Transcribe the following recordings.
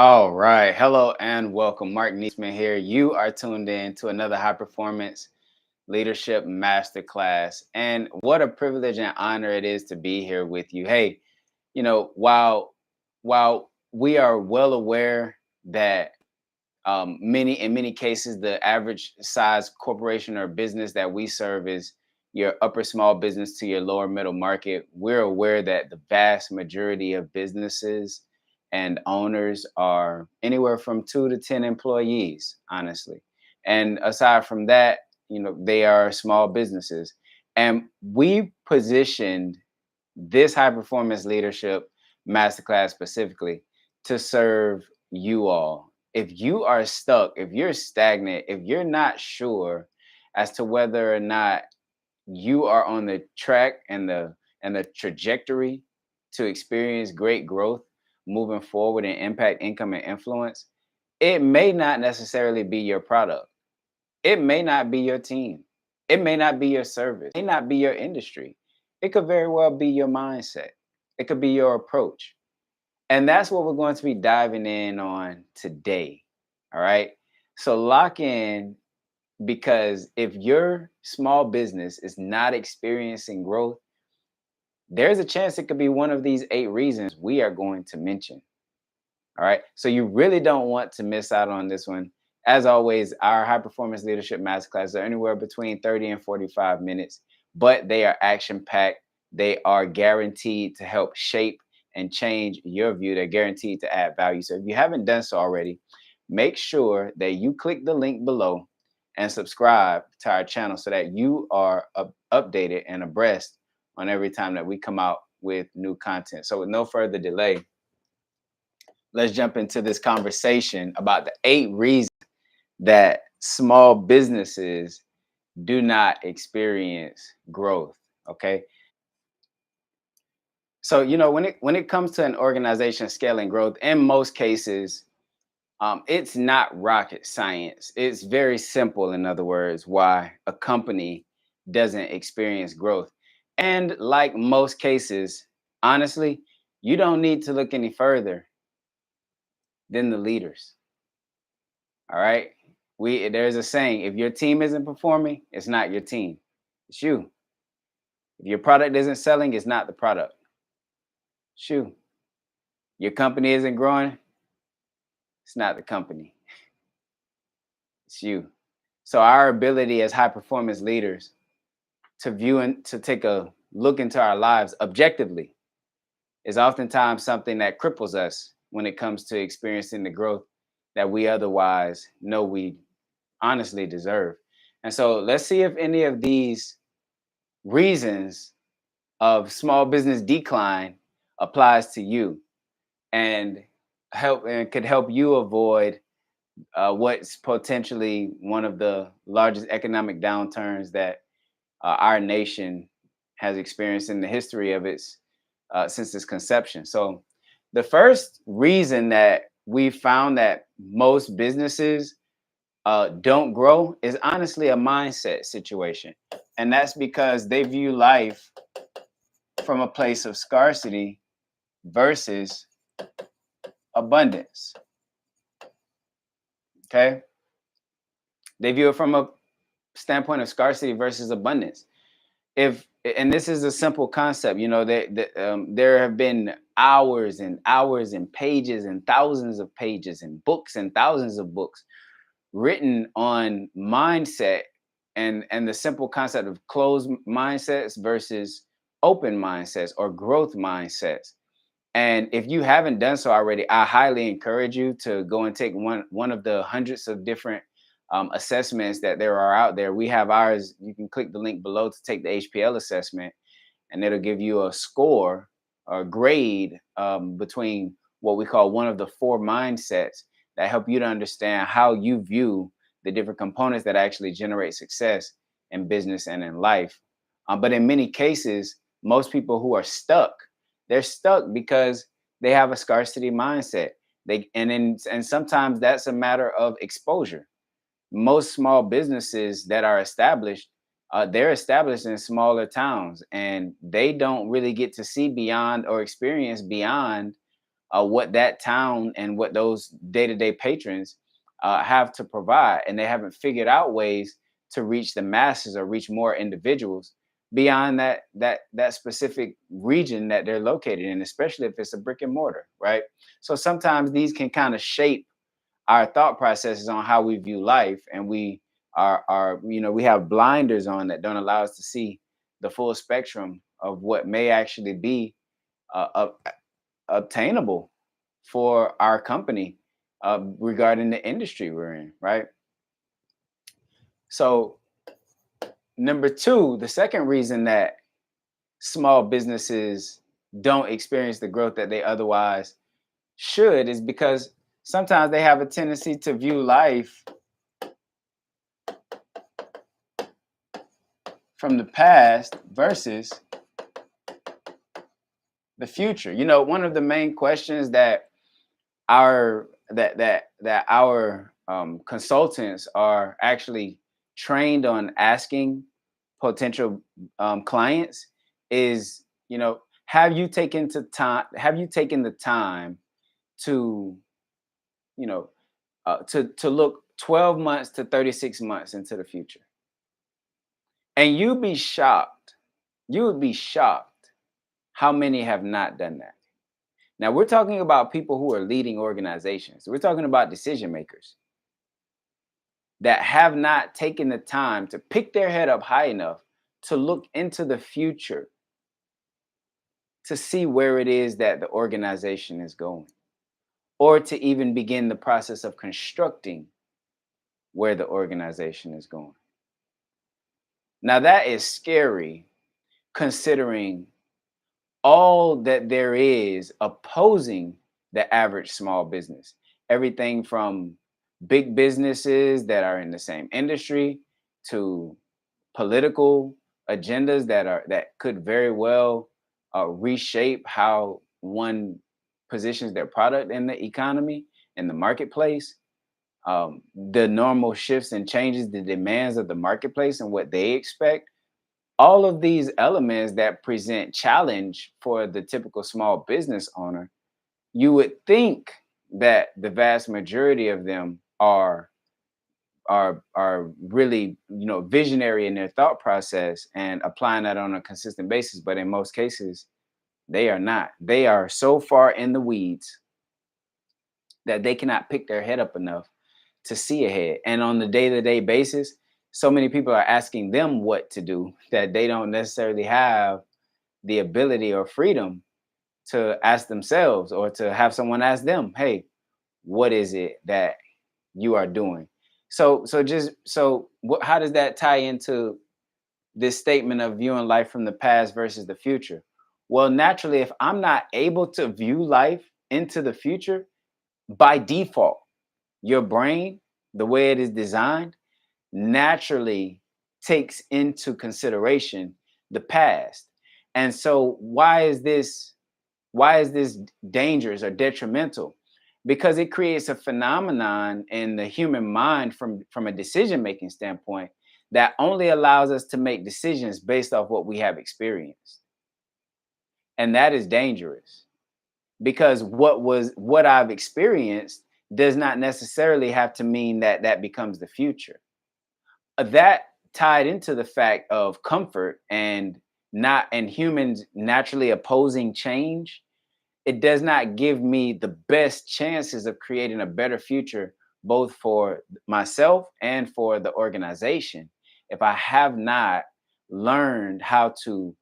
All right. Hello and welcome. Marq Neasman here. You are tuned in to another high performance leadership masterclass. And what a privilege and honor it is to be here with you. Hey, while we are well aware that in many cases the average size corporation or business that we serve is your upper small business to your lower middle market, we're aware that the vast majority of businesses and owners are anywhere from 2 to 10 employees, honestly. And aside from that, they are small businesses. And we positioned this high performance leadership masterclass specifically to serve you all. If you are stuck, if you're stagnant, if you're not sure as to whether or not you are on the track and the trajectory to experience great growth moving forward and impact income and influence, it may not necessarily be your product. It may not be your team. It may not be your service. It may not be your industry. It could very well be your mindset. It could be your approach. And that's what we're going to be diving in on today. All right. So lock in, because if your small business is not experiencing growth, there's a chance it could be one of these 8 reasons we are going to mention. All right. So you really don't want to miss out on this one. As always, our high performance leadership masterclasses are anywhere between 30 and 45 minutes, but they are action packed. They are guaranteed to help shape and change your view. They're guaranteed to add value. So if you haven't done so already, make sure that you click the link below and subscribe to our channel so that you are updated and abreast on every time that we come out with new content. So with no further delay, let's jump into this conversation about the 8 reasons that small businesses do not experience growth. Okay. So, when it comes to an organization scaling growth, in most cases, it's not rocket science. It's very simple, in other words, why a company doesn't experience growth. And like most cases, honestly, you don't need to look any further than the leaders. All right. There's a saying: if your team isn't performing, it's not your team. It's you. If your product isn't selling, it's not the product. It's you. Your company isn't growing, it's not the company. It's you. So our ability as high performance leaders to view and to take a look into our lives objectively is oftentimes something that cripples us when it comes to experiencing the growth that we otherwise know we honestly deserve. And so let's see if any of these reasons of small business decline applies to you and could help you avoid what's potentially one of the largest economic downturns that our nation has experienced in the history of its since its conception. So the first reason that we found that most businesses don't grow is honestly a mindset situation. And that's because they view life from a place of scarcity versus abundance. Okay. They view it from a standpoint of scarcity versus abundance. And this is a simple concept, there have been hours and hours and pages and thousands of pages and books and thousands of books written on mindset and the simple concept of closed mindsets versus open mindsets or growth mindsets. And if you haven't done so already, I highly encourage you to go and take one of the hundreds of different assessments that there are out there. We have ours. You can click the link below to take the HPL assessment, and it'll give you a score or grade between what we call one of the 4 mindsets that help you to understand how you view the different components that actually generate success in business and in life. But in many cases, most people who are stuck, they're stuck because they have a scarcity mindset. And sometimes that's a matter of exposure. Most small businesses that are established, they're established in smaller towns, and they don't really get to see beyond or experience beyond what that town and what those day-to-day patrons have to provide, and they haven't figured out ways to reach the masses or reach more individuals beyond that specific region that they're located in, especially if it's a brick and mortar, right? So sometimes these can kind of shape our thought processes on how we view life, and we are we have blinders on that don't allow us to see the full spectrum of what may actually be obtainable for our company regarding the industry we're in, right? So number two, the second reason that small businesses don't experience the growth that they otherwise should is because sometimes they have a tendency to view life from the past versus the future. One of the main questions that our consultants are actually trained on asking potential clients is, have you taken the time to, to look 12 months to 36 months into the future? And you would be shocked how many have not done that. Now, we're talking about people who are leading organizations. We're talking about decision makers that have not taken the time to pick their head up high enough to look into the future to see where it is that the organization is going, or to even begin the process of constructing where the organization is going. Now, that is scary, considering all that there is opposing the average small business. Everything from big businesses that are in the same industry to political agendas that could very well reshape how one positions their product in the economy and the marketplace. The normal shifts and changes, the demands of the marketplace and what they expect, all of these elements that present challenge for the typical small business owner, you would think that the vast majority of them are really, visionary in their thought process and applying that on a consistent basis. But in most cases, they are not. They are so far in the weeds that they cannot pick their head up enough to see ahead. And on the day-to-day basis, so many people are asking them what to do that they don't necessarily have the ability or freedom to ask themselves, or to have someone ask them, hey, what is it that you are doing? How does that tie into this statement of viewing life from the past versus the future? Well, naturally, if I'm not able to view life into the future, by default, your brain, the way it is designed, naturally takes into consideration the past. And so why is this dangerous or detrimental? Because it creates a phenomenon in the human mind from a decision making standpoint that only allows us to make decisions based off what we have experienced. And that is dangerous, because what I've experienced does not necessarily have to mean that that becomes the future. That tied into the fact of comfort and humans naturally opposing change, it does not give me the best chances of creating a better future, both for myself and for the organization, if I have not learned how to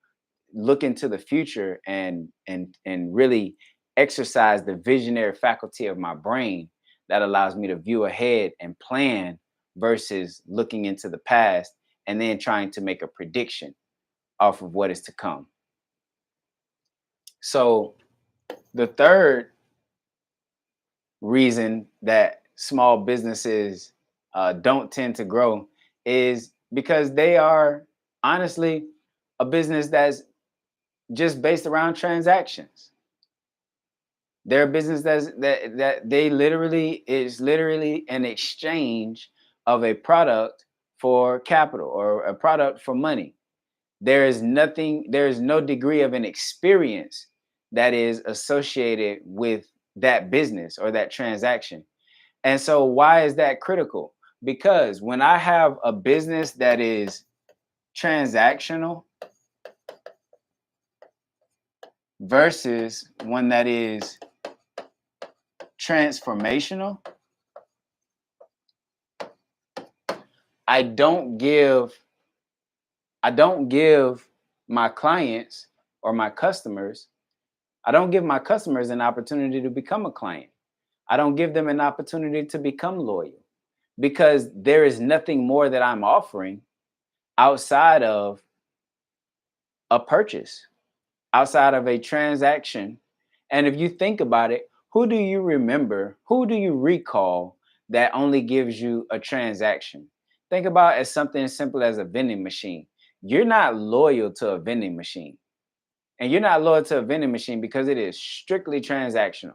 look into the future and really exercise the visionary faculty of my brain that allows me to view ahead and plan versus looking into the past and then trying to make a prediction off of what is to come. So the third reason that small businesses don't tend to grow is because they are honestly a business that's just based around transactions. They're a business that they literally is literally an exchange of a product for capital, or a product for money. There is no degree of an experience that is associated with that business or that transaction. And so why is that critical? Because when I have a business that is transactional versus one that is transformational, I don't give my clients or my customers, I don't give my customers an opportunity to become a client. I don't give them an opportunity to become loyal because there is nothing more that I'm offering outside of a purchase, outside of a transaction. And if you think about it, who do you remember? Who do you recall that only gives you a transaction? Think about it as something as simple as a vending machine. You're not loyal to a vending machine. And you're not loyal to a vending machine because it is strictly transactional.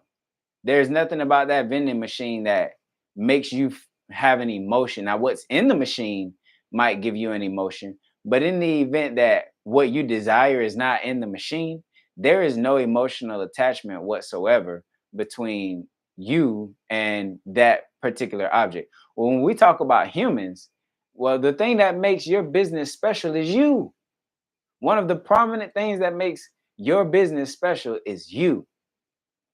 There's nothing about that vending machine that makes you have an emotion. Now, what's in the machine might give you an emotion, but in the event that what you desire is not in the machine, there is no emotional attachment whatsoever between you and that particular object. Well, when we talk about humans, well, the thing that makes your business special is you. One of the prominent things that makes your business special is you.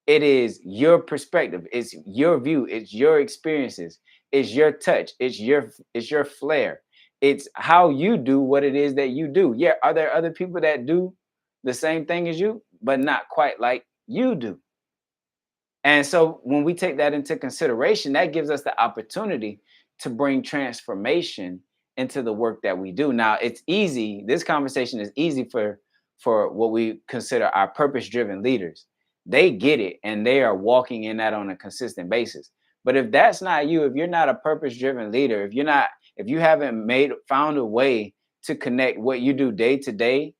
It is your perspective, it's your view, it's your experiences, it's your touch, it's your flair. It's how you do what it is that you do. Yeah, are there other people that do the same thing as you, but not quite like you do? And so when we take that into consideration, that gives us the opportunity to bring transformation into the work that we do. Now, it's easy. This conversation is easy for what we consider our purpose-driven leaders. They get it and they are walking in that on a consistent basis. But if that's not you, if you're not a purpose-driven leader, if you haven't found a way to connect what you do day to day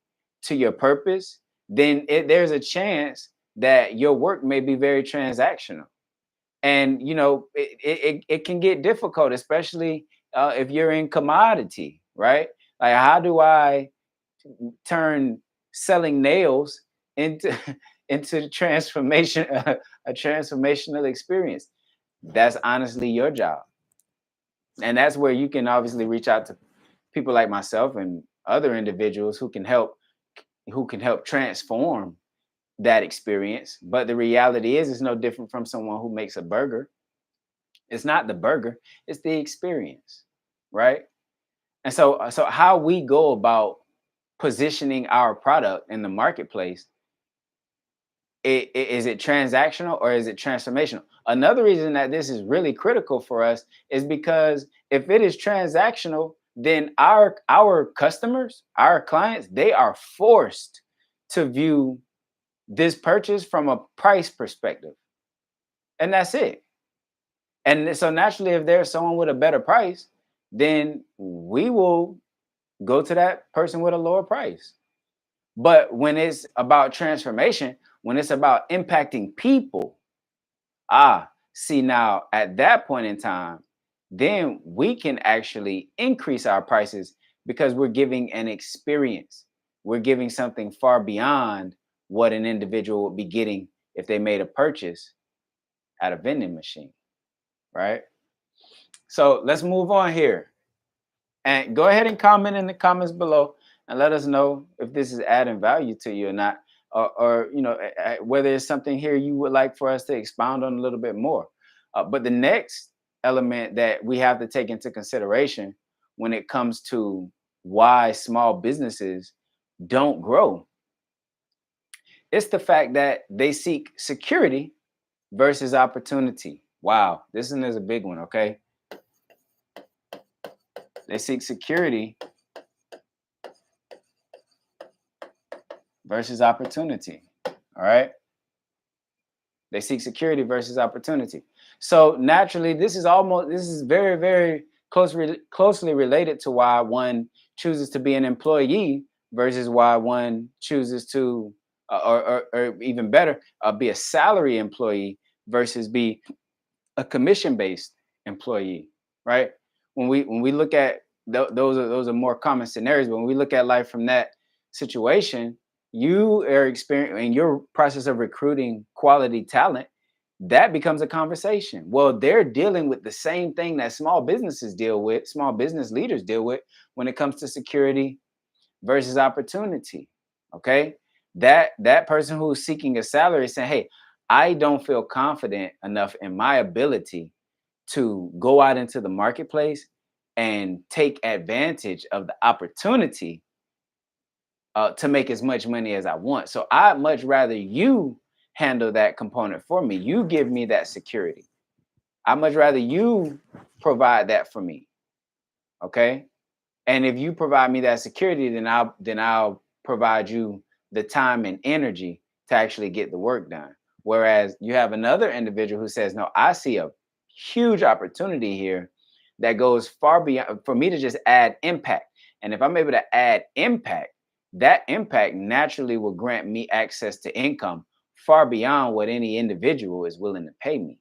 to your purpose, then there's a chance that your work may be very transactional. And it can get difficult, especially if you're in commodity, right? Like, how do I turn selling nails into into transformation, a transformational experience? That's honestly your job. And that's where you can obviously reach out to people like myself and other individuals who can help transform that experience. But the reality is, it's no different from someone who makes a burger. It's not the burger, it's the experience, right? And so how we go about positioning our product in the marketplace, is it transactional or is it transformational? Another reason that this is really critical for us is because if it is transactional, then our customers, our clients, they are forced to view this purchase from a price perspective. And that's it. And so naturally, if there's someone with a better price, then we will go to that person with a lower price. But when it's about transformation, when it's about impacting people, see, now at that point in time, then we can actually increase our prices because we're giving an experience. We're giving something far beyond what an individual would be getting if they made a purchase at a vending machine, right? So let's move on here. And go ahead and comment in the comments below and let us know if this is adding value to you or not, or whether it's something here you would like for us to expound on a little bit more. But the next element that we have to take into consideration when it comes to why small businesses don't grow, it's the fact that they seek security versus opportunity. Wow, this one is a big one, okay? They seek security versus opportunity. All right. They seek security versus opportunity. So naturally, this is very, very closely related to why one chooses to be an employee versus why one chooses to, or even better, be a salary employee versus be a commission-based employee, right? When we look at those are more common scenarios. But when we look at life from that situation, you are experiencing in your process of recruiting quality talent. that becomes a conversation. Well, they're dealing with the same thing that small businesses deal with, small business leaders deal with when it comes to security versus opportunity. Okay. That person who's seeking a salary is saying, hey, I don't feel confident enough in my ability to go out into the marketplace and take advantage of the opportunity to make as much money as I want. So I'd much rather you handle that component for me. You give me that security. I'd much rather you provide that for me. Okay. And if you provide me that security, then I'll provide you the time and energy to actually get the work done. Whereas you have another individual who says, no, I see a huge opportunity here that goes far beyond for me to just add impact. And if I'm able to add impact, that impact naturally will grant me access to income far beyond what any individual is willing to pay me.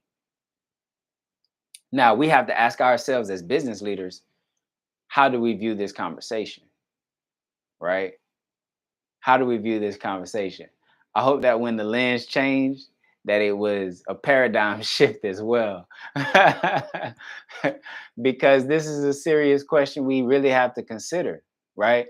Now we have to ask ourselves as business leaders, how do we view this conversation? Right? How do we view this conversation? I hope that when the lens changed, that it was a paradigm shift as well. Because this is a serious question we really have to consider, right?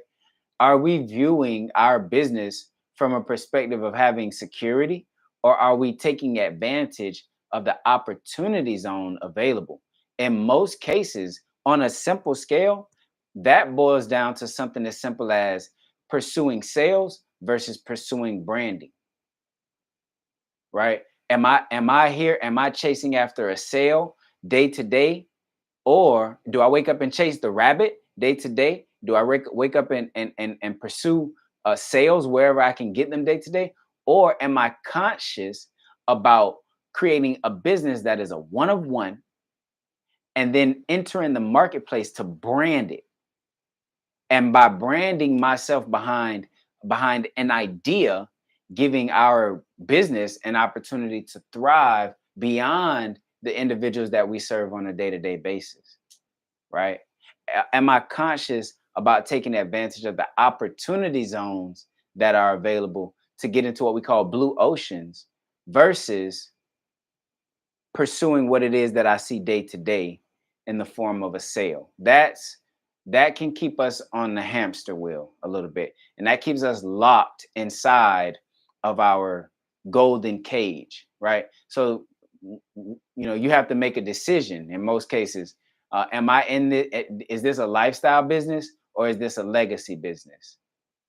Are we viewing our business from a perspective of having security, or are we taking advantage of the opportunity zone available? In most cases, on a simple scale, that boils down to something as simple as pursuing sales versus pursuing branding, right? Am I here? Am I chasing after a sale day to day, or do I wake up and chase the rabbit day to day? Do I wake up and pursue sales wherever I can get them day to day? Or am I conscious about creating a business that is a one of one and then entering the marketplace to brand it? And by branding myself behind an idea, giving our business an opportunity to thrive beyond the individuals that we serve on a day-to-day basis, right? Am I conscious about taking advantage of the opportunity zones that are available to get into what we call blue oceans versus pursuing what it is that I see day to day in the form of a sale? That can keep us on the hamster wheel a little bit, and that keeps us locked inside of our golden cage, right? So you have to make a decision in most cases. Am I in the is this a lifestyle business or is this a legacy business?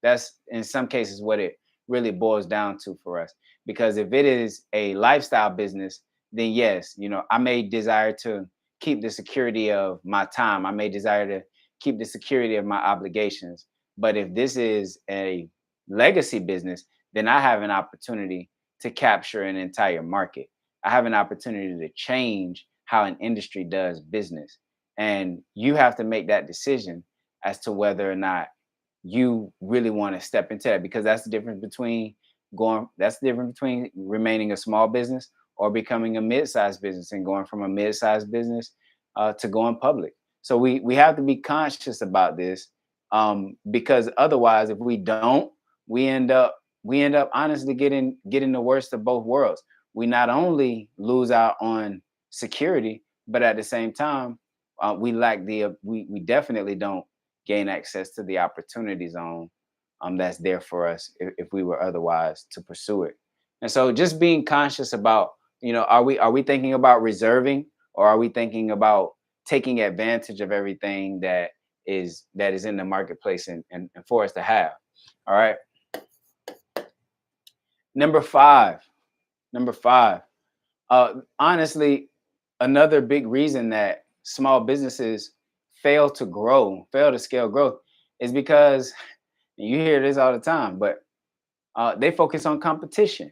That's in some cases what it really boils down to for us. Because if it is a lifestyle business, then yes, I may desire to keep the security of my time. I may desire to keep the security of my obligations. But if this is a legacy business, then I have an opportunity to capture an entire market. I have an opportunity to change how an industry does business. And you have to make that decision as to whether or not you really want to step into that, because that's the difference between remaining a small business or becoming a mid-sized business and going from a mid-sized business to going public. So we have to be conscious about this, because otherwise, if we don't, we end up honestly getting the worst of both worlds. We not only lose out on security, but at the same time, we definitely don't gain access to the opportunity zone that's there for us if we were otherwise to pursue it. And so just being conscious about, are we thinking about reserving, or are we thinking about taking advantage of everything that is in the marketplace and for us to have? All right. Number five. Number five. Honestly, another big reason that small businesses fail to scale growth, is because you hear this all the time, but they focus on competition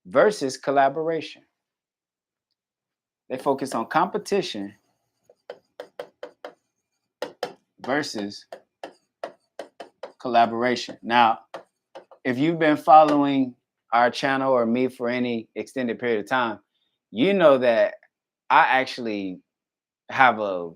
versus collaboration. They focus on competition versus collaboration. Now, if you've been following our channel or me for any extended period of time, you know that I actually have a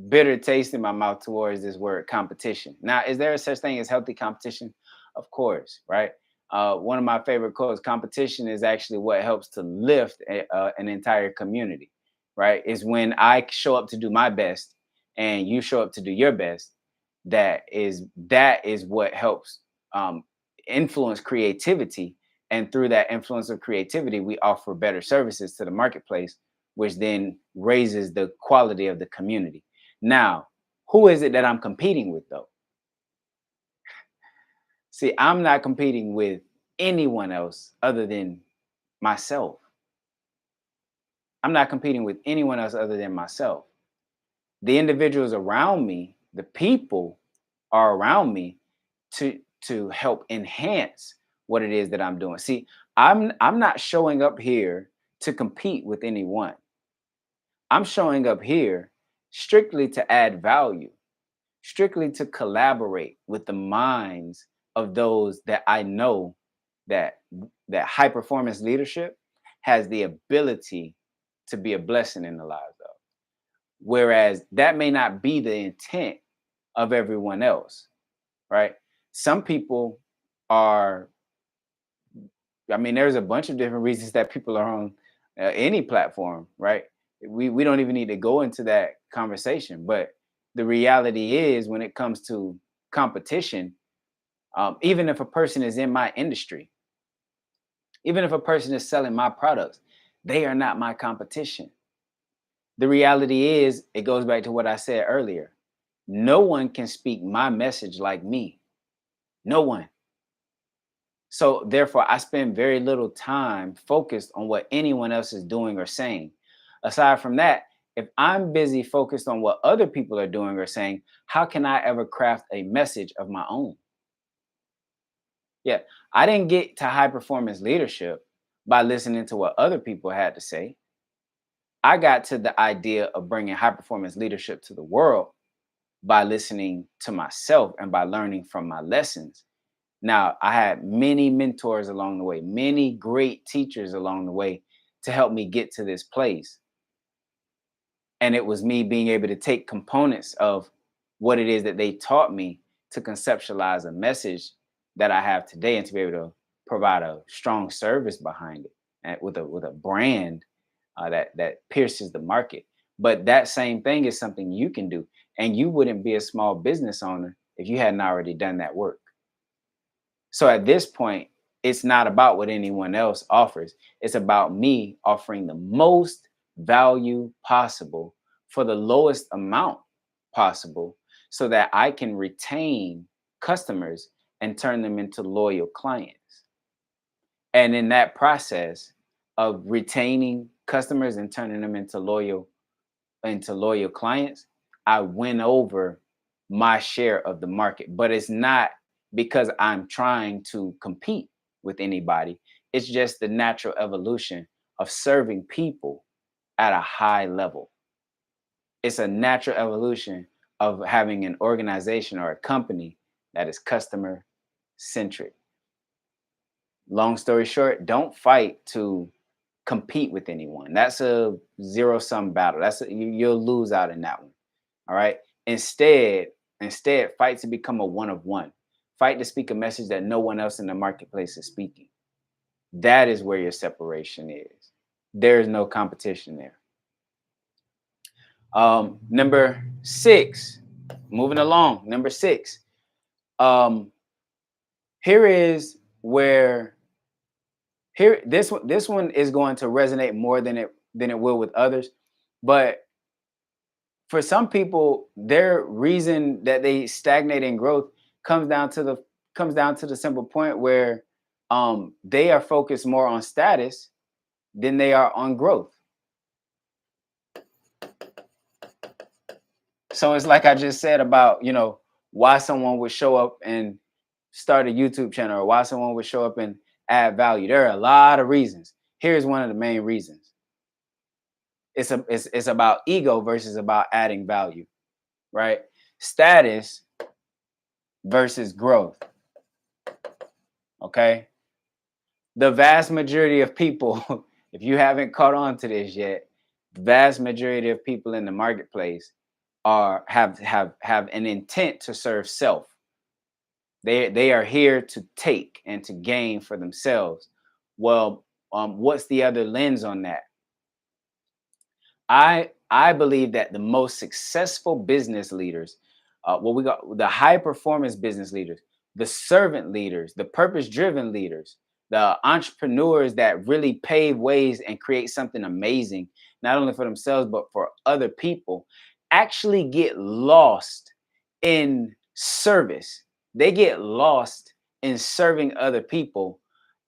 bitter taste in my mouth towards this word competition. Now, is there a such thing as healthy competition? Of course, right? One of my favorite quotes: "Competition is actually what helps to lift an entire community." Right? Is when I show up to do my best and you show up to do your best. That is what helps um, influence creativity, and through that influence of creativity, we offer better services to the marketplace, which then raises the quality of the community. Now, who is it that I'm competing with, though? See, I'm not competing with anyone else other than myself. I'm not competing with anyone else other than myself. The individuals around me, the people are around me to help enhance what it is that I'm doing. See, I'm not showing up here to compete with anyone. I'm showing up here strictly to add value, strictly to collaborate with the minds of those that I know that high performance leadership has the ability to be a blessing in the lives of. Whereas that may not be the intent of everyone else, right? Some people are, I mean, there's a bunch of different reasons that people are on any platform, right? We don't even need to go into that conversation. But the reality is, when it comes to competition, even if a person is in my industry, even if a person is selling my products, they are not my competition. The reality is, it goes back to what I said earlier. No one can speak my message like me. No one. So therefore, I spend very little time focused on what anyone else is doing or saying. Aside from that, if I'm busy focused on what other people are doing or saying, how can I ever craft a message of my own? Yeah, I didn't get to high performance leadership by listening to what other people had to say. I got to the idea of bringing high performance leadership to the world by listening to myself and by learning from my lessons. Now, I had many mentors along the way, many great teachers along the way to help me get to this place. And it was me being able to take components of what it is that they taught me to conceptualize a message that I have today, and to be able to provide a strong service behind it, and with a brand that pierces the market. But that same thing is something you can do, and you wouldn't be a small business owner if you hadn't already done that work. So at this point, it's not about what anyone else offers. It's about me offering the most value possible for the lowest amount possible, so that I can retain customers and turn them into loyal clients. And in that process of retaining customers and turning them into loyal clients, I win over my share of the market. But it's not because I'm trying to compete with anybody. It's just the natural evolution of serving people at a high level. It's a natural evolution of having an organization or a company that is customer centric. Long story short, don't fight to compete with anyone. That's a zero sum battle. You'll lose out in that one. All right. Instead, fight to become a one of one. Fight to speak a message that no one else in the marketplace is speaking. That is where your separation is. There is no competition there. Number 6, moving along. Number 6. Um, here is where here this one is going to resonate more than it will with others. But for some people, their reason that they stagnate in growth comes down to the simple point where they are focused more on status than they are on growth. So it's like I just said about, why someone would show up and start a YouTube channel, or why someone would show up and add value. There are a lot of reasons. Here's one of the main reasons. It's about ego versus about adding value, right? Status versus growth. Okay. The vast majority of people, if you haven't caught on to this yet, the vast majority of people in the marketplace have an intent to serve self. They are here to take and to gain for themselves. Well, what's the other lens on that? I believe that the most successful business leaders, what we got, the high performance business leaders, the servant leaders, the purpose driven leaders, the entrepreneurs that really pave ways and create something amazing, not only for themselves but for other people, actually get lost in service. They get lost in serving other people.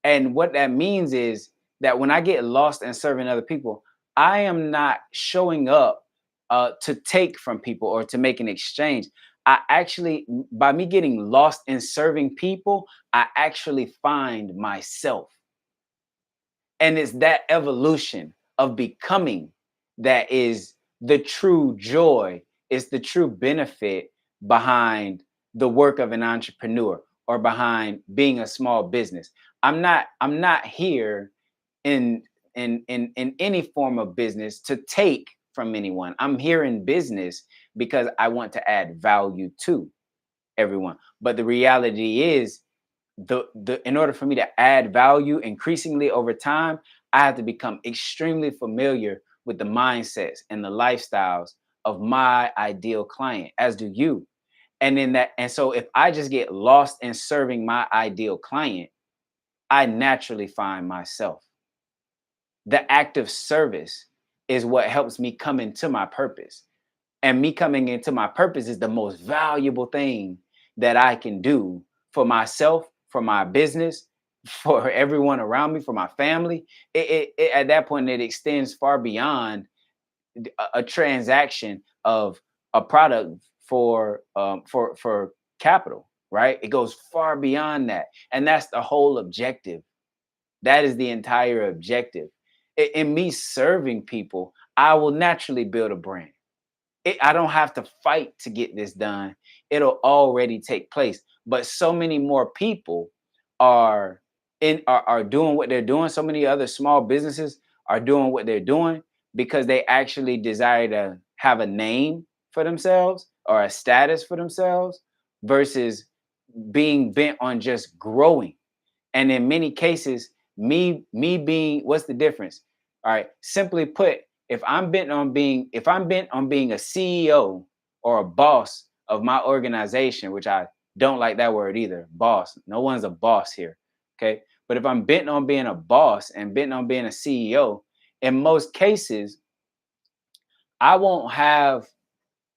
And what that means is that when I get lost in serving other people, I am not showing up to take from people or to make an exchange. I actually, by me getting lost in serving people, I actually find myself. And it's that evolution of becoming that is the true joy, is the true benefit behind the work of an entrepreneur or behind being a small business. I'm not here in in any form of business to take from anyone. I'm here in business because I want to add value to everyone. But the reality is the in order for me to add value increasingly over time, I have to become extremely familiar with the mindsets and the lifestyles of my ideal client, as do you. And so if I just get lost in serving my ideal client, I naturally find myself. The act of service is what helps me come into my purpose. And me coming into my purpose is the most valuable thing that I can do for myself, for my business, for everyone around me, for my family. At that point, it extends far beyond a transaction of a product for capital, right? It goes far beyond that, and that's the whole objective. That is the entire objective. In me serving people, I will naturally build a brand. I don't have to fight to get this done. It'll already take place. But so many more people are are doing what they're doing. So many other small businesses are doing what they're doing because they actually desire to have a name for themselves or a status for themselves versus being bent on just growing. And in many cases, me being, what's the difference? All right, simply put, if I'm bent on being a CEO or a boss of my organization, which I don't like that word either, boss. No one's a boss here. Okay. But if I'm bent on being a boss and bent on being a CEO, in most cases, I won't have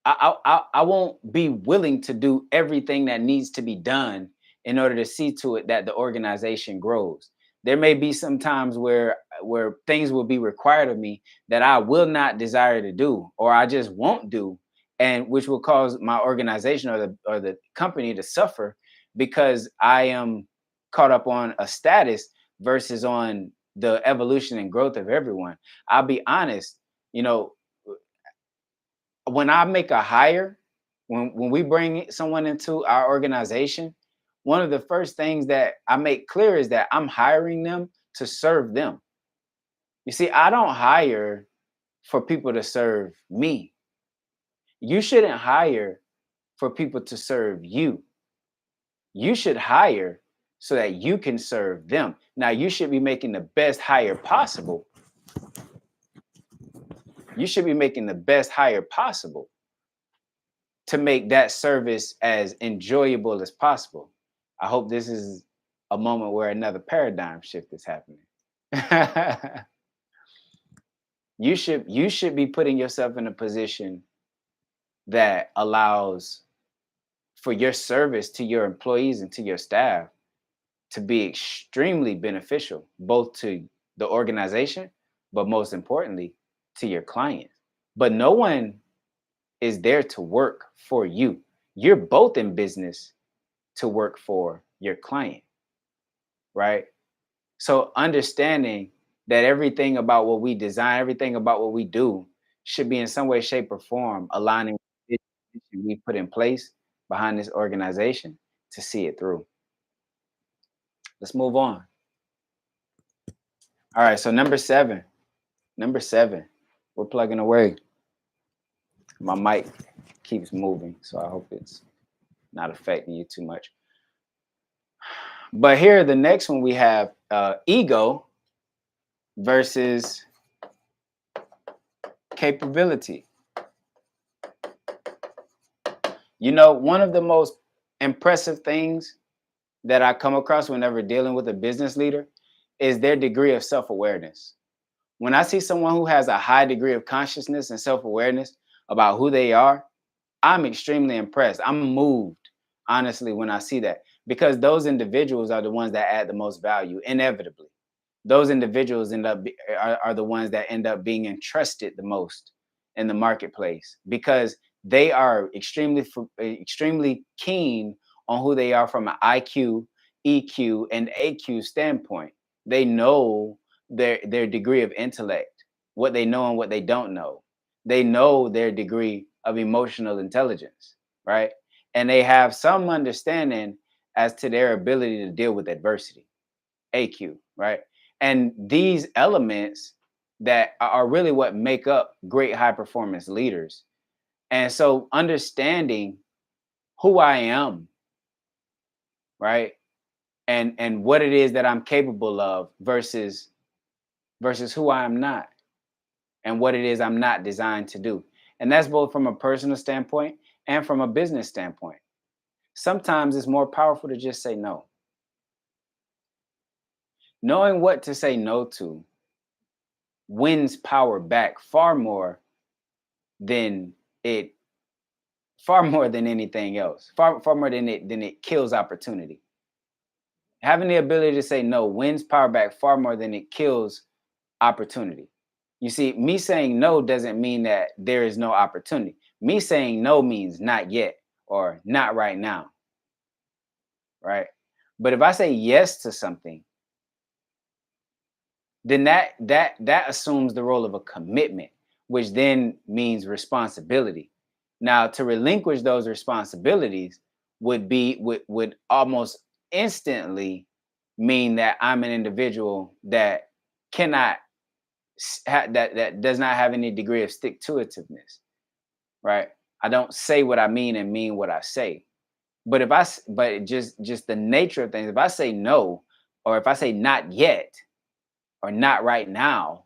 I won't be willing to do everything that needs to be done in order to see to it that the organization grows. There may be some times where things will be required of me that I will not desire to do or I just won't do, and which will cause my organization or the company to suffer because I am caught up on a status versus on the evolution and growth of everyone. I'll be honest, you know, when I make a hire, when we bring someone into our organization, one of the first things that I make clear is that I'm hiring them to serve them. You see, I don't hire for people to serve me. You shouldn't hire for people to serve you. You should hire so that you can serve them. Now, you should be making the best hire possible. You should be making the best hire possible to make that service as enjoyable as possible. I hope this is a moment where another paradigm shift is happening. You should be putting yourself in a position that allows for your service to your employees and to your staff to be extremely beneficial both to the organization, but most importantly to your clients. But no one is there to work for you. You're both in business to work for your client, right? So understanding that everything about what we design, everything about what we do should be in some way, shape, or form aligning with the vision we put in place behind this organization to see it through. Let's move on. All right, so number seven. Number seven. We're plugging away. My mic keeps moving, so I hope it's not affecting you too much. But here, the next one we have ego versus capability. You know, one of the most impressive things that I come across whenever dealing with a business leader is their degree of self-awareness. When I see someone who has a high degree of consciousness and self-awareness about who they are, I'm extremely impressed. I'm moved, honestly, when I see that, because those individuals are the ones that add the most value, inevitably. Those individuals are the ones that end up being entrusted the most in the marketplace, because they are extremely keen on who they are from an IQ, EQ, and AQ standpoint. They know their degree of intellect, what they know and what they don't know. They know their degree of emotional intelligence, right? And they have some understanding as to their ability to deal with adversity, AQ, right? And these elements that are really what make up great high performance leaders. And so understanding who I am, right? And what it is that I'm capable of versus who I am not, and what it is I'm not designed to do. And that's both from a personal standpoint and from a business standpoint. Sometimes it's more powerful to just say no. Knowing what to say no to wins power back than it far more than anything else. Far more than it kills opportunity. Having the ability to say no wins power back far more than it kills opportunity. You see, me saying no doesn't mean that there is no opportunity. Me saying no means not yet or not right now, right? But if I say yes to something, then that assumes the role of a commitment, which then means responsibility. Now, to relinquish those responsibilities would almost instantly mean that I'm an individual that cannot that does not have any degree of stick to itiveness, right? I don't say what I mean and mean what I say. But but just the nature of things, if I say no, or if I say not yet or not right now,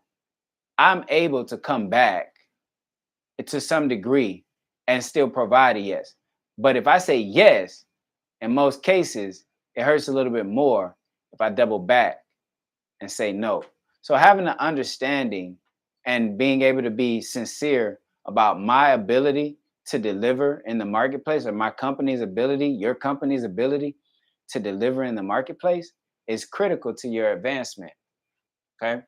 I'm able to come back to some degree and still provide a yes. But if I say yes, in most cases, it hurts a little bit more if I double back and say no. So having an understanding and being able to be sincere about my ability to deliver in the marketplace, or my company's ability, your company's ability to deliver in the marketplace, is critical to your advancement. Okay.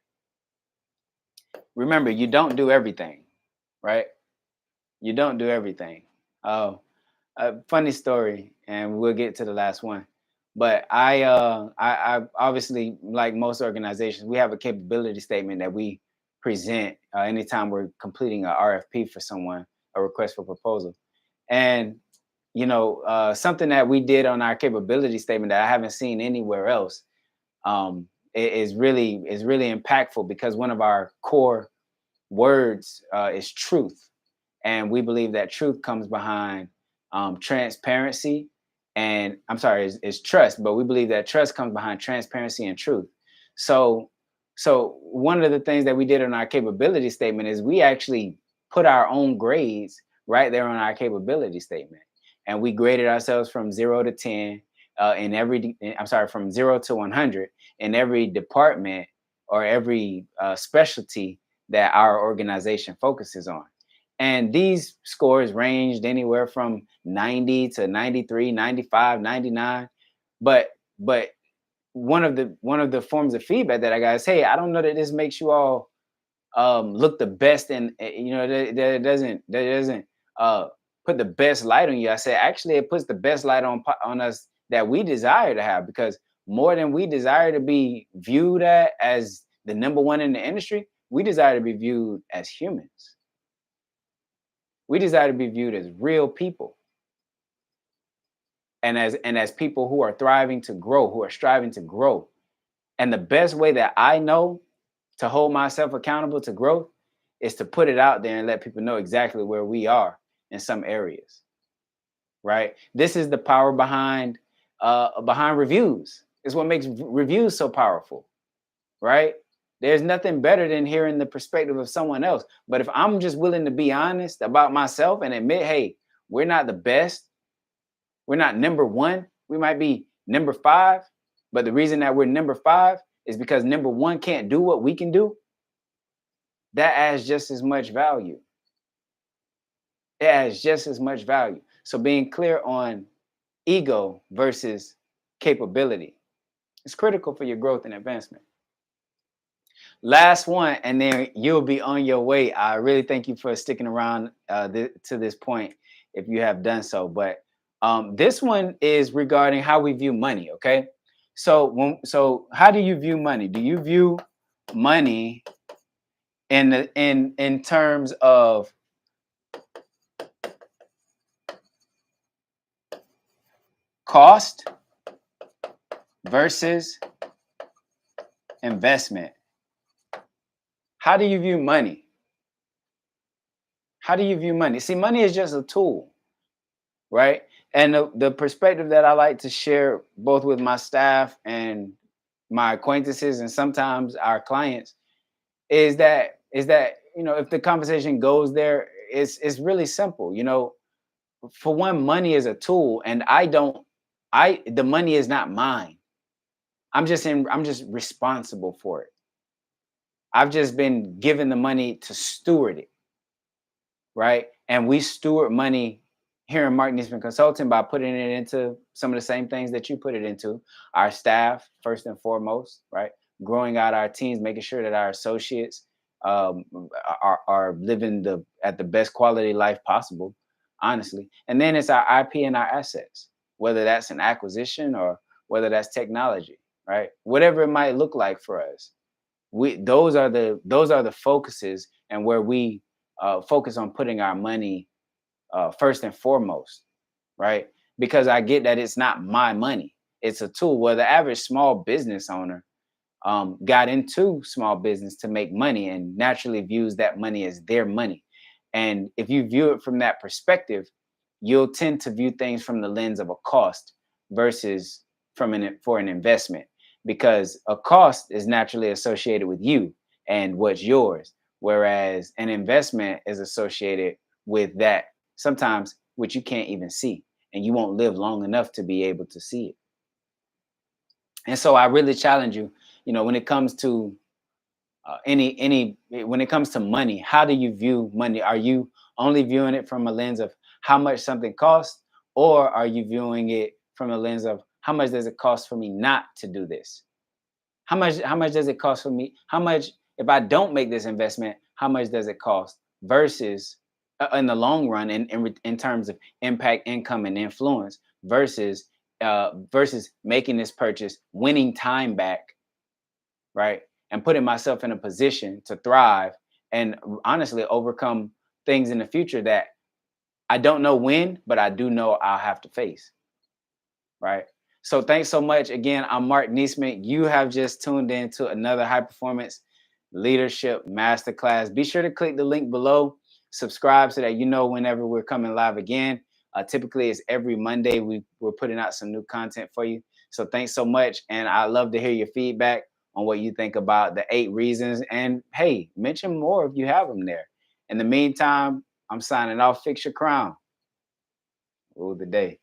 Remember, you don't do everything, right? You don't do everything. Oh, a funny story, and we'll get to the last one. But I obviously, like most organizations, we have a capability statement that we present anytime we're completing a RFP for someone, a request for proposal. And something that we did on our capability statement that I haven't seen anywhere else is really impactful, because one of our core words is truth. And we believe that truth comes behind transparency, and I'm sorry, is trust, but we believe that trust comes behind transparency and truth. So so one of the things that we did in our capability statement is we actually put our own grades right there on our capability statement, and we graded ourselves from 0 to 10 in I'm sorry, from 0 to 100 in every department or every specialty that our organization focuses on. And these scores ranged anywhere from 90 to 93, 95, 99. But one of the forms of feedback that I got is, hey, I don't know that this makes you all look the best, and that doesn't uh put the best light on you. I said, actually, it puts the best light on us that we desire to have, because more than we desire to be viewed as the number one in the industry, we desire to be viewed as humans. We desire to be viewed as real people, and as people who are thriving to grow, who are striving to grow. And the best way that I know to hold myself accountable to growth is to put it out there and let people know exactly where we are in some areas, right? This is the power behind behind reviews. It's what makes reviews so powerful, right? There's nothing better than hearing the perspective of someone else. But if I'm just willing to be honest about myself and admit, hey, we're not the best, we're not number one, we might be number five, but the reason that we're number five is because number one can't do what we can do. That adds just as much value. It adds just as much value. So being clear on ego versus capability is critical for your growth and advancement. Last one, and then you'll be on your way. I really thank you for sticking around to this point if you have done so. But this one is regarding how we view money. Okay, so how do you view money? Do you view money in terms of cost versus investment? How do you view money? How do you view money? See, money is just a tool, right? And the perspective that I like to share both with my staff and my acquaintances and sometimes our clients is that if the conversation goes there, it's really simple. For one, money is a tool, and the money is not mine. I'm just responsible for it. I've just been given the money to steward it, right? And we steward money here in Marq Neasman Consulting by putting it into some of the same things that you put it into. Our staff, first and foremost, right? Growing out our teams, making sure that our associates are living at the best quality life possible, honestly. And then it's our IP and our assets, whether that's an acquisition or whether that's technology, right? Whatever it might look like for us. Those are the focuses, and where we focus on putting our money first and foremost, right? Because I get that it's not my money; it's a tool. Where the average small business owner got into small business to make money and naturally views that money as their money. And if you view it from that perspective, you'll tend to view things from the lens of a cost versus for an investment, because a cost is naturally associated with you and what's yours, whereas an investment is associated with that sometimes which you can't even see, and you won't live long enough to be able to see it. And so I really challenge you, when it comes to when it comes to money, how do you view money? Are you only viewing it from a lens of how much something costs, or are you viewing it from a lens of how much does it cost for me not to do this? How much does it cost for me? How much, if I don't make this investment, how much does it cost versus in the long run, in terms of impact, income, and influence, versus making this purchase, winning time back, right? And putting myself in a position to thrive and honestly overcome things in the future that I don't know when, but I do know I'll have to face, right? So thanks so much. Again, I'm Marq Neasman. You have just tuned in to another High Performance Leadership Masterclass. Be sure to click the link below, subscribe so that you know whenever we're coming live again. Typically, it's every Monday. We're putting out some new content for you. So thanks so much. And I love to hear your feedback on what you think about the 8 reasons. And hey, mention more if you have them there. In the meantime, I'm signing off. Fix your crown. Rule the day.